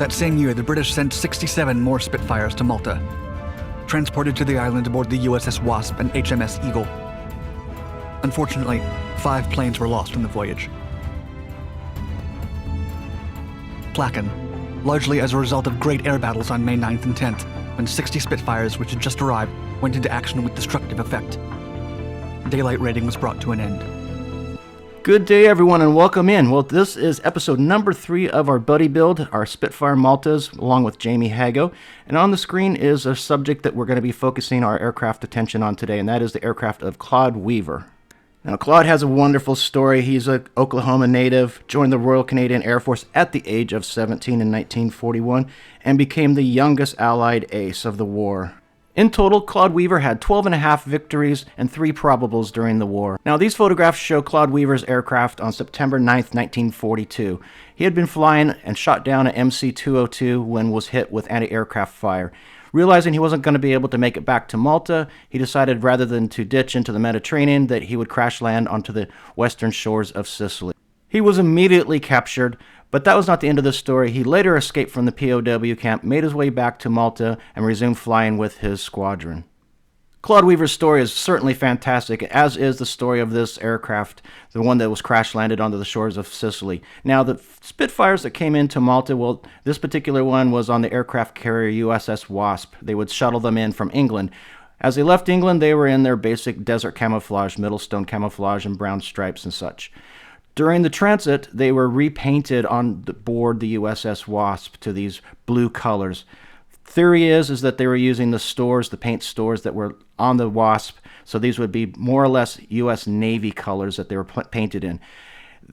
That same year, the British sent 67 more Spitfires to Malta, transported to the island aboard the USS Wasp and HMS Eagle. Unfortunately, 5 planes were lost on the voyage. Placken, largely as a result of great air battles on May 9th and 10th, when 60 Spitfires, which had just arrived, went into action with destructive effect. Daylight rating was brought to an end. Good day, everyone, and welcome in. Well, this is episode number 3 of our buddy build, our Spitfire Maltas, along with Jamie Haggo. And on the screen is a subject that we're going to be focusing our aircraft attention on today, and that is the aircraft of Claude Weaver. Now, Claude has a wonderful story. He's an Oklahoma native, joined the Royal Canadian Air Force at the age of 17 in 1941, and became the youngest Allied ace of the war. In total, Claude Weaver had 12.5 victories and 3 probables during the war. Now, these photographs show Claude Weaver's aircraft on September 9th, 1942. He had been flying and shot down at MC-202 when was hit with anti-aircraft fire. Realizing he wasn't going to be able to make it back to Malta, he decided rather than to ditch into the Mediterranean that he would crash land onto the western shores of Sicily. He was immediately captured, but that was not the end of the story. He later escaped from the POW camp, made his way back to Malta, and resumed flying with his squadron. Claude Weaver's story is certainly fantastic, as is the story of this aircraft, the one that was crash-landed onto the shores of Sicily. Now, the Spitfires that came into Malta, well, this particular one was on the aircraft carrier USS Wasp. They would shuttle them in from England. As they left England, they were in their basic desert camouflage, Middlestone camouflage, and brown stripes and such. During the transit, they were repainted on board the USS Wasp to these blue colors. Theory is that they were using the paint stores that were on the Wasp, so these would be more or less U.S. Navy colors that they were painted in.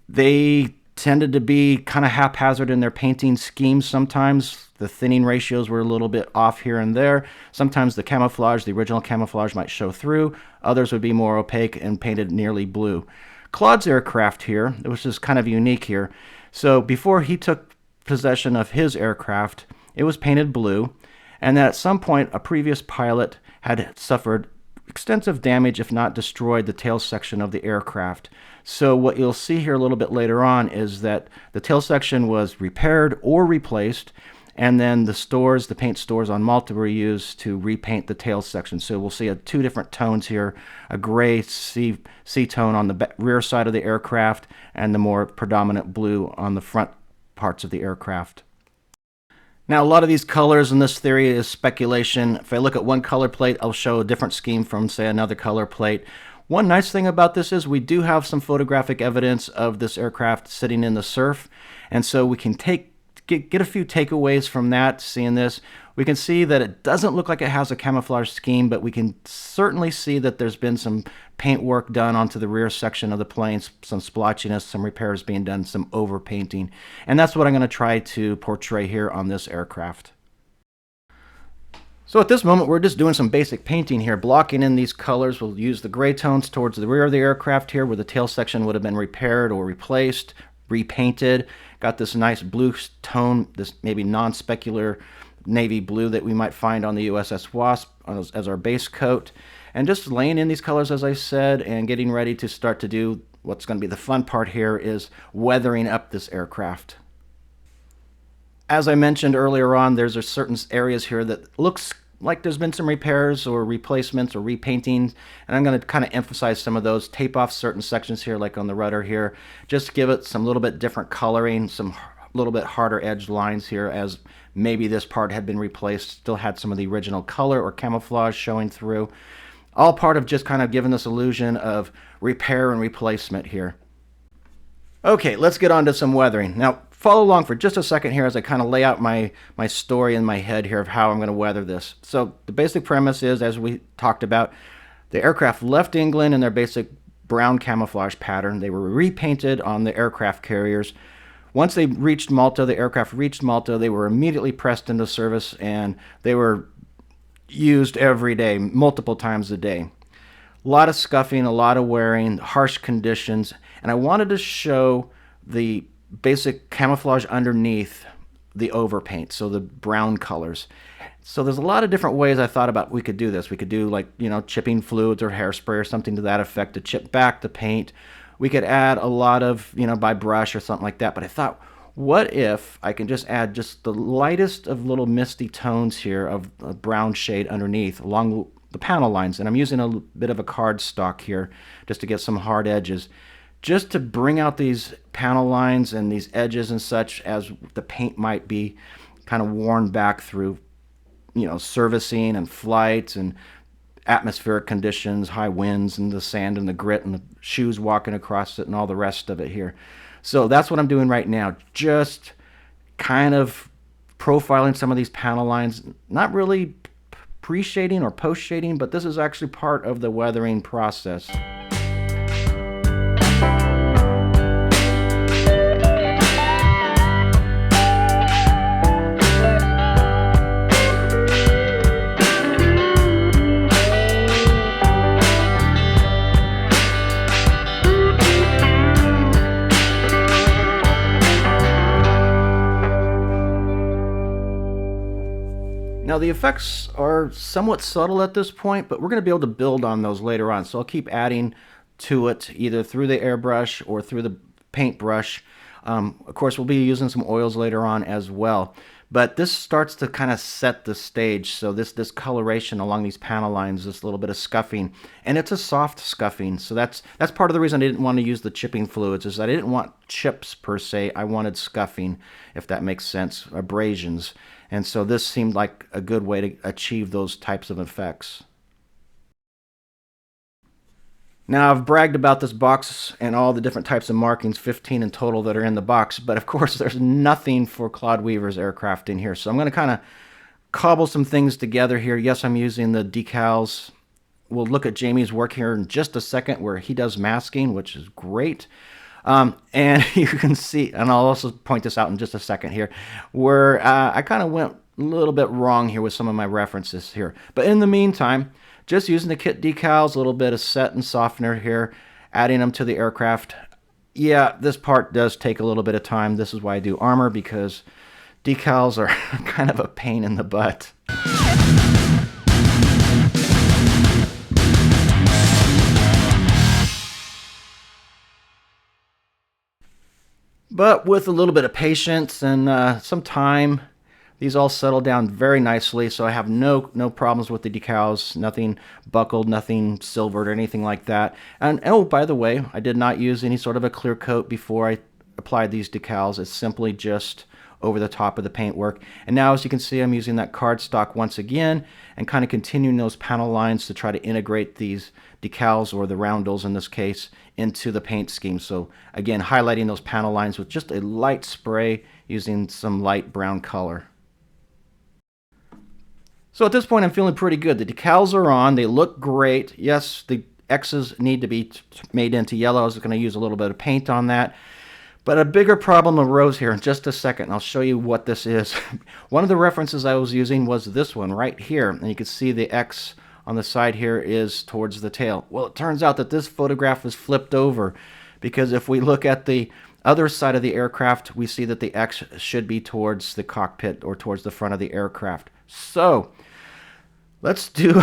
They tended to be kind of haphazard in their painting schemes sometimes. The thinning ratios were a little bit off here and there. Sometimes the camouflage, the original camouflage, might show through. Others would be more opaque and painted nearly blue. Claude's aircraft here, which is kind of unique here. So before he took possession of his aircraft, it was painted blue, and at some point a previous pilot had suffered extensive damage, if not destroyed, the tail section of the aircraft. So what you'll see here a little bit later on is that the tail section was repaired or replaced, and then the paint stores on Malta were used to repaint the tail section. So we'll see 2 different tones here, a gray sea tone on the rear side of the aircraft and the more predominant blue on the front parts of the aircraft. Now, a lot of these colors in this theory is speculation. If I look at one color plate, I'll show a different scheme from, say, another color plate. One nice thing about this is we do have some photographic evidence of this aircraft sitting in the surf, and so we can get a few takeaways from that, seeing this. We can see that it doesn't look like it has a camouflage scheme, but we can certainly see that there's been some paint work done onto the rear section of the plane, some splotchiness, some repairs being done, some overpainting. And that's what I'm going to try to portray here on this aircraft. So at this moment, we're just doing some basic painting here, blocking in these colors. We'll use the gray tones towards the rear of the aircraft here, where the tail section would have been repaired or replaced, repainted. Got this nice blue tone, this maybe non-specular navy blue that we might find on the USS Wasp as our base coat. And just laying in these colors, as I said, and getting ready to start to do what's going to be the fun part here is weathering up this aircraft. As I mentioned earlier on, there's certain areas here that looks like there's been some repairs or replacements or repainting, and I'm going to kind of emphasize some of those, tape off certain sections here, like on the rudder here, just to give it some little bit different coloring, some little bit harder edged lines here, as maybe this part had been replaced, still had some of the original color or camouflage showing through. All part of just kind of giving this illusion of repair and replacement here. Okay, let's get on to some weathering. Now, follow along for just a second here as I kind of lay out my story in my head here of how I'm going to weather this. So the basic premise is, as we talked about, the aircraft left England in their basic brown camouflage pattern. They were repainted on the aircraft carriers. Once they reached Malta, the aircraft reached Malta, they were immediately pressed into service, and they were used every day, multiple times a day. A lot of scuffing, a lot of wearing, harsh conditions, and I wanted to show the basic camouflage underneath the overpaint, so the brown colors. So there's a lot of different ways I thought about we could do this. We could do, like, chipping fluids or hairspray or something to that effect to chip back the paint. We could add a lot of, by brush or something like that. But I thought, What if I can just add just the lightest of little misty tones here of a brown shade underneath along the panel lines, and I'm using a bit of a cardstock here just to get some hard edges, just to bring out these panel lines and these edges and such, as the paint might be kind of worn back through, you know, servicing and flights and atmospheric conditions, high winds and the sand and the grit and the shoes walking across it and all the rest of it here. So that's what I'm doing right now, just kind of profiling some of these panel lines, not really pre-shading or post-shading, but this is actually part of the weathering process. Now the effects are somewhat subtle at this point, but we're going to be able to build on those later on. So I'll keep adding to it either through the airbrush or through the paintbrush. Of course, we'll be using some oils later on as well. But this starts to kind of set the stage. So this coloration along these panel lines, this little bit of scuffing, and it's a soft scuffing. So that's part of the reason I didn't want to use the chipping fluids, is that I didn't want chips per se. I wanted scuffing, if that makes sense, abrasions. And so this seemed like a good way to achieve those types of effects. Now, I've bragged about this box and all the different types of markings, 15 in total that are in the box, but of course there's nothing for Claude Weaver's aircraft in here. So I'm going to kind of cobble some things together here. Yes, I'm using the decals. We'll look at Jamie's work here in just a second where he does masking, which is great. And you can see, and I'll also point this out in just a second here, where I kind of went a little bit wrong here with some of my references here. But in the meantime, just using the kit decals, a little bit of set and softener here, adding them to the aircraft. Yeah, this part does take a little bit of time. This is why I do armor, because decals are kind of a pain in the butt. But with a little bit of patience and some time, these all settle down very nicely. So I have no problems with the decals, nothing buckled, nothing silvered or anything like that. And oh, by the way, I did not use any sort of a clear coat before I applied these decals. It's simply just over the top of the paintwork. And now, as you can see, I'm using that cardstock once again and kind of continuing those panel lines to try to integrate these decals, or the roundels in this case, into the paint scheme. So again, highlighting those panel lines with just a light spray using some light brown color. So at this point, I'm feeling pretty good. The decals are on. They look great. Yes, the X's need to be made into yellow. I was going to use a little bit of paint on that. But a bigger problem arose here in just a second. I'll show you what this is. One of the references I was using was this one right here. And you can see the X on the side here is towards the tail. Well, it turns out that this photograph is flipped over, because if we look at the other side of the aircraft, we see that the X should be towards the cockpit or towards the front of the aircraft. So let's do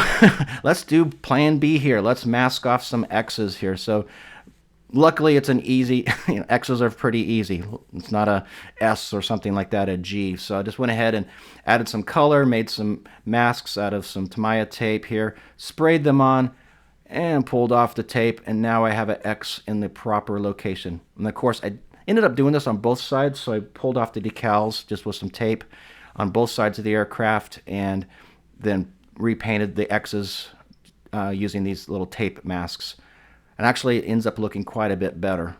plan B here. Let's mask off some X's here. So luckily it's an easy, X's are pretty easy. It's not a S or something like that, a G. So I just went ahead and added some color, made some masks out of some Tamiya tape here, sprayed them on, and pulled off the tape, and now I have an X in the proper location. And of course, I ended up doing this on both sides, so I pulled off the decals just with some tape on both sides of the aircraft, and then repainted the X's using these little tape masks. And actually it ends up looking quite a bit better.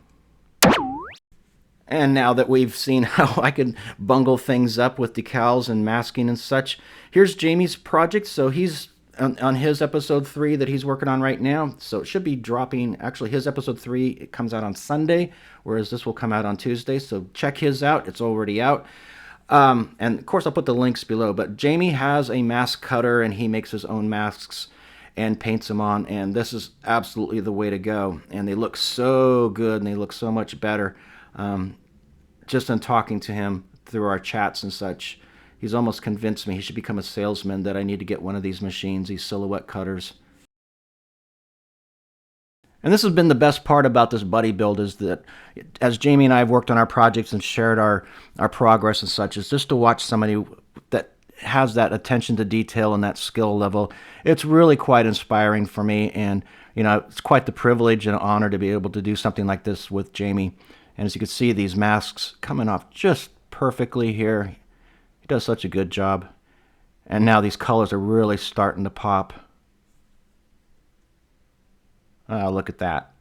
And now that we've seen how I can bungle things up with decals and masking and such, here's Jamie's project. So he's on his episode 3 that he's working on right now. So it should be dropping, actually his episode 3, it comes out on Sunday, whereas this will come out on Tuesday. So check his out, it's already out. And of course I'll put the links below, but Jamie has a mask cutter and he makes his own masks and paints them on, and this is absolutely the way to go. And they look so good, and they look so much better. Just in talking to him through our chats and such, he's almost convinced me he should become a salesman, that I need to get one of these machines, these silhouette cutters. And this has been the best part about this buddy build, is that as Jamie and I have worked on our projects and shared our progress and such, is just to watch somebody that has that attention to detail and that skill level. It's really quite inspiring for me, and it's quite the privilege and honor to be able to do something like this with Jamie. And as you can see, these masks coming off just perfectly here. He does such a good job. And now these colors are really starting to pop. Oh, look at that.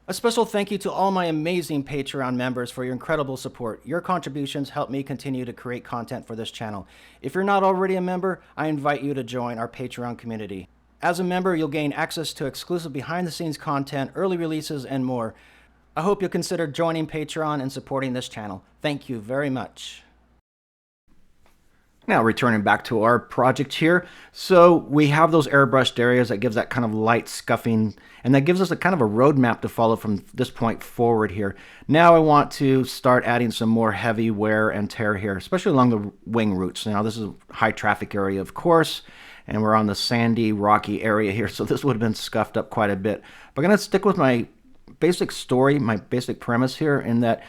A special thank you to all my amazing Patreon members for your incredible support. Your contributions help me continue to create content for this channel. If you're not already a member, I invite you to join our Patreon community. As a member, you'll gain access to exclusive behind-the-scenes content, early releases, and more. I hope you'll consider joining Patreon and supporting this channel. Thank you very much. Now returning back to our project here. So we have those airbrushed areas that gives that kind of light scuffing, and that gives us a kind of a roadmap to follow from this point forward here. Now I want to start adding some more heavy wear and tear here, especially along the wing roots. Now this is a high traffic area, of course, and we're on the sandy, rocky area here, so this would have been scuffed up quite a bit. But I'm going to stick with my basic story, my basic premise here, in that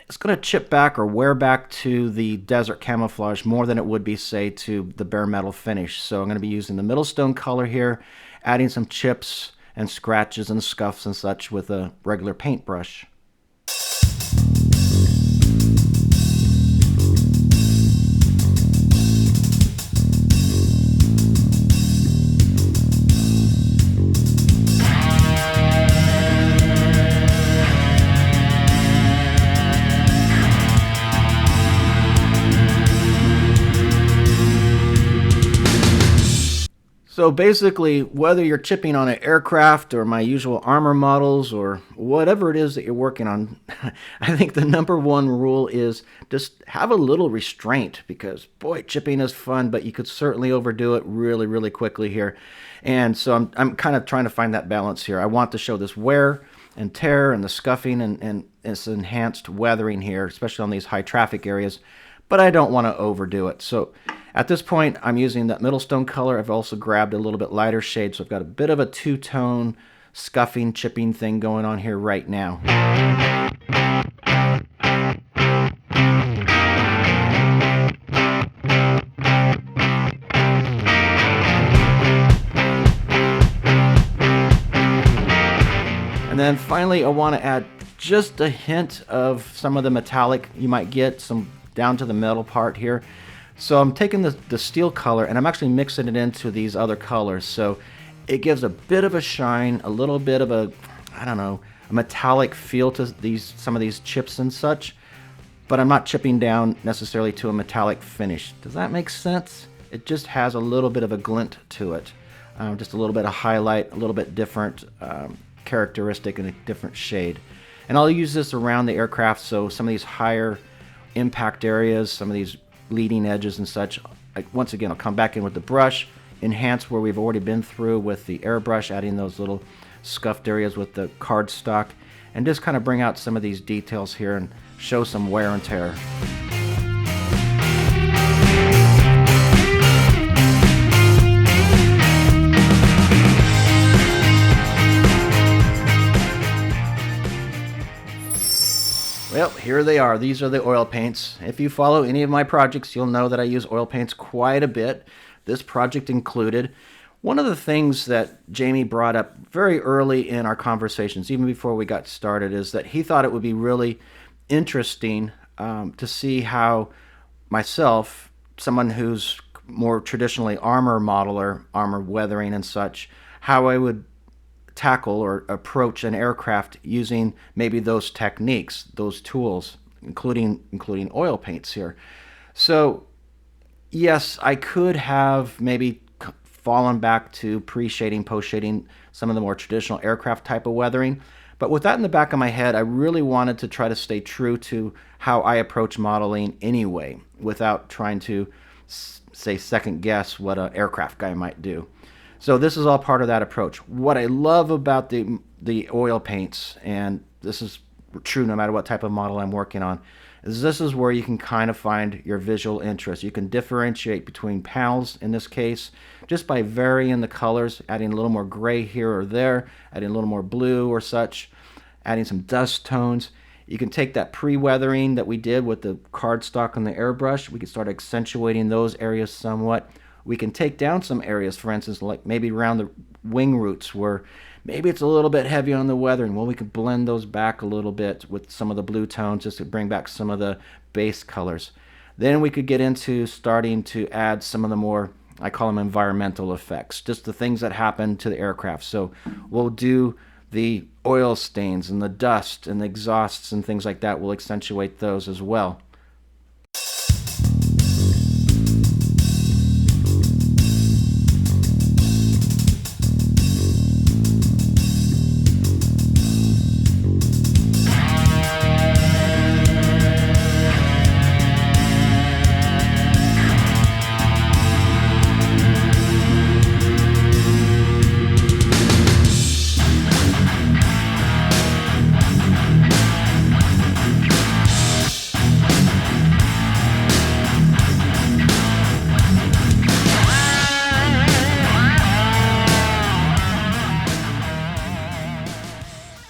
it's going to chip back or wear back to the desert camouflage more than it would be, say, to the bare metal finish. So I'm going to be using the middle stone color here, adding some chips and scratches and scuffs and such with a regular paintbrush. So basically, whether you're chipping on an aircraft or my usual armor models or whatever it is that you're working on, I think the number one rule is just have a little restraint, because boy, chipping is fun, but you could certainly overdo it really, really quickly here. And so I'm kind of trying to find that balance here. I want to show this wear and tear and the scuffing and this enhanced weathering here, especially on these high traffic areas, but I don't want to overdo it. So at this point, I'm using that middle stone color. I've also grabbed a little bit lighter shade, so I've got a bit of a two-tone scuffing, chipping thing going on here right now. And then finally, I want to add just a hint of some of the metallic you might get, some down to the metal part here. So I'm taking the steel color and I'm actually mixing it into these other colors. So it gives a bit of a shine, a little bit of a, I don't know, a metallic feel to some of these chips and such. But I'm not chipping down necessarily to a metallic finish. Does that make sense? It just has a little bit of a glint to it. Just a little bit of highlight, a little bit different characteristic in a different shade. And I'll use this around the aircraft, so some of these higher impact areas, some of these leading edges and such, once again, I'll come back in with the brush, enhance where we've already been through with the airbrush, adding those little scuffed areas with the cardstock, and just kind of bring out some of these details here and show some wear and tear. Well, here they are. These are the oil paints. If you follow any of my projects, you'll know that I use oil paints quite a bit, this project included. One of the things that Jamie brought up very early in our conversations, even before we got started, is that he thought it would be really interesting to see how myself, someone who's more traditionally armor modeler, armor weathering and such, how I would tackle or approach an aircraft using maybe those techniques, those tools, including oil paints here. So yes, I could have maybe fallen back to pre-shading, post-shading, some of the more traditional aircraft type of weathering. But with that in the back of my head, I really wanted to try to stay true to how I approach modeling anyway, without trying to, say, second guess what an aircraft guy might do. So this is all part of that approach. What I love about the oil paints, and this is true no matter what type of model I'm working on, is this is where you can kind of find your visual interest. You can differentiate between panels in this case just by varying the colors, adding a little more gray here or there, adding a little more blue or such, adding some dust tones. You can take that pre-weathering that we did with the cardstock and the airbrush. We can start accentuating those areas somewhat. We can take down some areas, for instance, like maybe around the wing roots where maybe it's a little bit heavy on the weathering. Well, we can blend those back a little bit with some of the blue tones just to bring back some of the base colors. Then we could get into starting to add some of the more, I call them environmental effects, just the things that happen to the aircraft. So we'll do the oil stains and the dust and the exhausts and things like that. We'll accentuate those as well.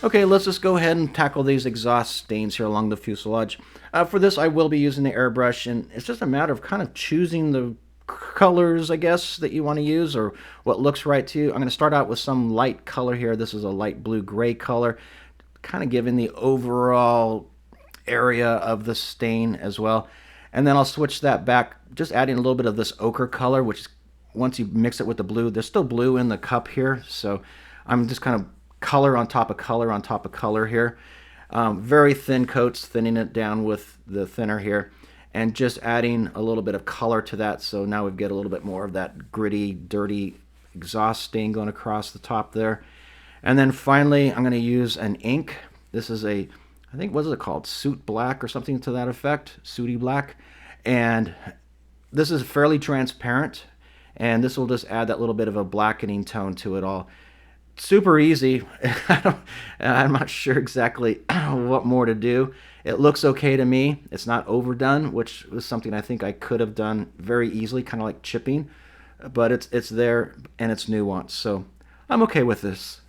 Okay, let's just go ahead and tackle these exhaust stains here along the fuselage. For this, I will be using the airbrush, and it's just a matter of kind of choosing the colors, I guess, that you want to use or what looks right to you. I'm going to start out with some light color here. This is a light blue-gray color, kind of giving the overall area of the stain as well. And then I'll switch that back, just adding a little bit of this ochre color, which once you mix it with the blue, there's still blue in the cup here, so I'm just kind of color on top of color on top of color here. Very thin coats, thinning it down with the thinner here, and just adding a little bit of color to that. So now we've got a little bit more of that gritty, dirty exhaust stain going across the top there. And then finally, I'm going to use an ink. This is a, I think, what is it called? Soot black or something to that effect, sooty black. And this is fairly transparent, and this will just add that little bit of a blackening tone to it all. Super easy. I'm not sure exactly what more to do. It looks okay to me. It's not overdone, which was something I think I could have done very easily, kind of like chipping, but it's there and it's nuanced, so I'm okay with this.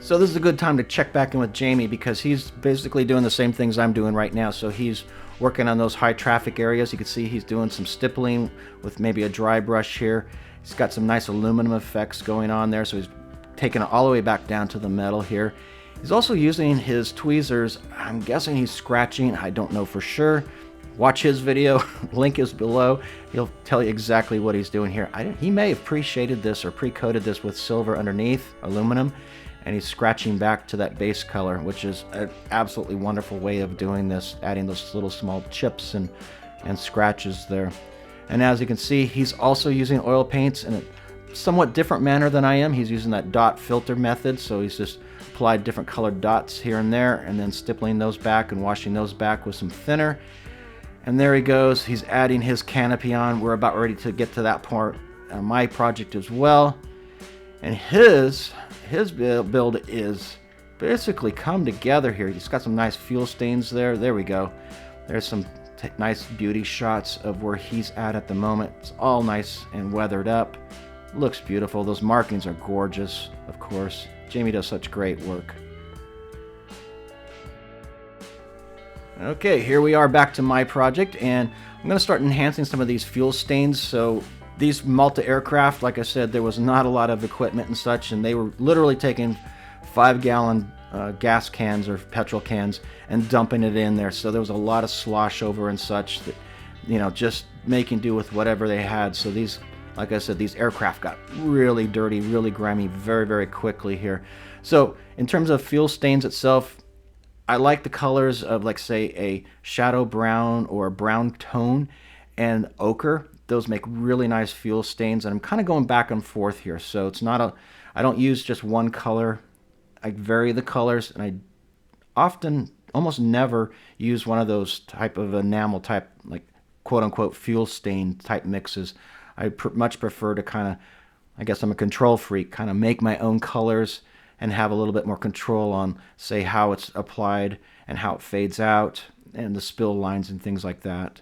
So this is a good time to check back in with Jamie because he's basically doing the same things I'm doing right now. So he's working on those high traffic areas. You can see he's doing some stippling with maybe a dry brush here. He's got some nice aluminum effects going on there. So he's taking it all the way back down to the metal here. He's also using his tweezers. I'm guessing he's scratching. I don't know for sure. Watch his video. Link is below. He'll tell you exactly what he's doing here. He may have pre-shaded this or pre-coated this with silver underneath, aluminum. And he's scratching back to that base color, which is an absolutely wonderful way of doing this, adding those little small chips and scratches there. And as you can see, he's also using oil paints in a somewhat different manner than I am. He's using that dot filter method, so he's just applied different colored dots here and there, and then stippling those back and washing those back with some thinner. And there he goes. He's adding his canopy on. We're about ready to get to that part on my project as well. And his build is basically come together here. He's got some nice fuel stains there. There we go. There's some nice beauty shots of where he's at the moment. It's all nice and weathered up. Looks beautiful. Those markings are gorgeous, of course. Jamie does such great work. Okay, here we are back to my project, and I'm going to start enhancing some of these fuel stains. So these Malta aircraft, like I said, there was not a lot of equipment and such, and they were literally taking 5-gallon gas cans or petrol cans and dumping it in there. So there was a lot of slosh over and such that, you know, just making do with whatever they had. So these, like I said, these aircraft got really dirty, really grimy very, very quickly here. So in terms of fuel stains itself, I like the colors of, like, say, a shadow brown or a brown tone and ochre. those make really nice fuel stains, and I'm kind of going back and forth here. So it's not a, I don't use just one color. I vary the colors, and I often, almost never use one of those type of enamel type, like quote unquote fuel stain type mixes. I much prefer to kind of, I guess I'm a control freak, kind of make my own colors and have a little bit more control on, say, how it's applied and how it fades out and the spill lines and things like that.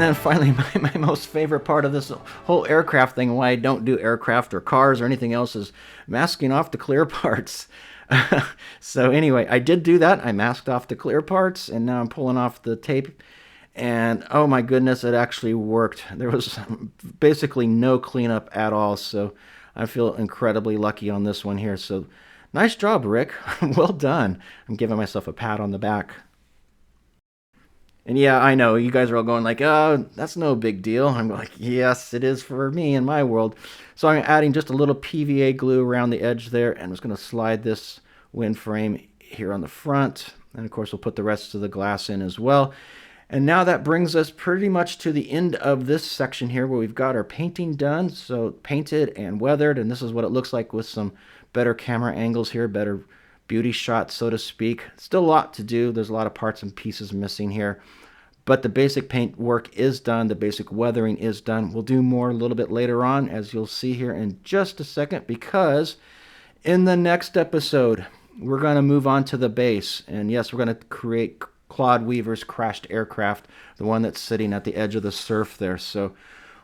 And finally, my most favorite part of this whole aircraft thing, why I don't do aircraft or cars or anything else, is masking off the clear parts. So anyway, I did do that. I masked off the clear parts, and now I'm pulling off the tape. And oh my goodness, it actually worked. There was basically no cleanup at all. So I feel incredibly lucky on this one here. So nice job, Rick. Well done. I'm giving myself a pat on the back. And yeah, I know, you guys are all going like, oh, that's no big deal. I'm like, yes, it is for me in my world. So I'm adding just a little PVA glue around the edge there, and I'm just going to slide this wind frame here on the front. And of course, we'll put the rest of the glass in as well. And now that brings us pretty much to the end of this section here where we've got our painting done. So painted and weathered, and this is what it looks like with some better camera angles here, better beauty shots, so to speak. Still a lot to do. There's a lot of parts and pieces missing here. But the basic paint work is done. The basic weathering is done. We'll do more a little bit later on, as you'll see here in just a second, because in the next episode, we're going to move on to the base. And yes, we're going to create Claude Weaver's crashed aircraft, the one that's sitting at the edge of the surf there. So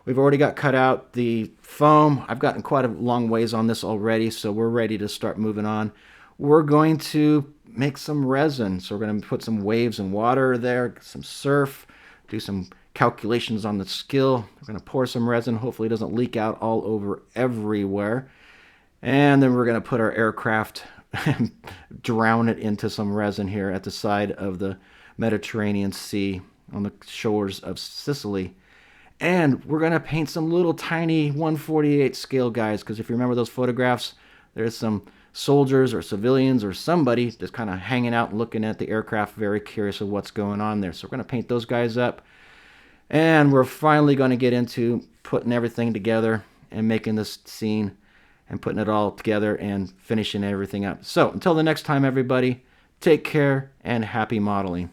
we've already got cut out the foam. I've gotten quite a long ways on this already, so we're ready to start moving on. We're going to make some resin. So we're going to put some waves and water there, some surf, do some calculations on the skill. We're going to pour some resin. Hopefully it doesn't leak out all over everywhere. And then we're going to put our aircraft and drown it into some resin here at the side of the Mediterranean Sea on the shores of Sicily. And we're going to paint some little tiny 1/48 scale guys, because if you remember those photographs, there's some soldiers or civilians or somebody just kind of hanging out and looking at the aircraft, very curious of what's going on there. So we're going to paint those guys up. And we're finally going to get into putting everything together and making this scene and putting it all together and finishing everything up. So until the next time, everybody, take care and happy modeling.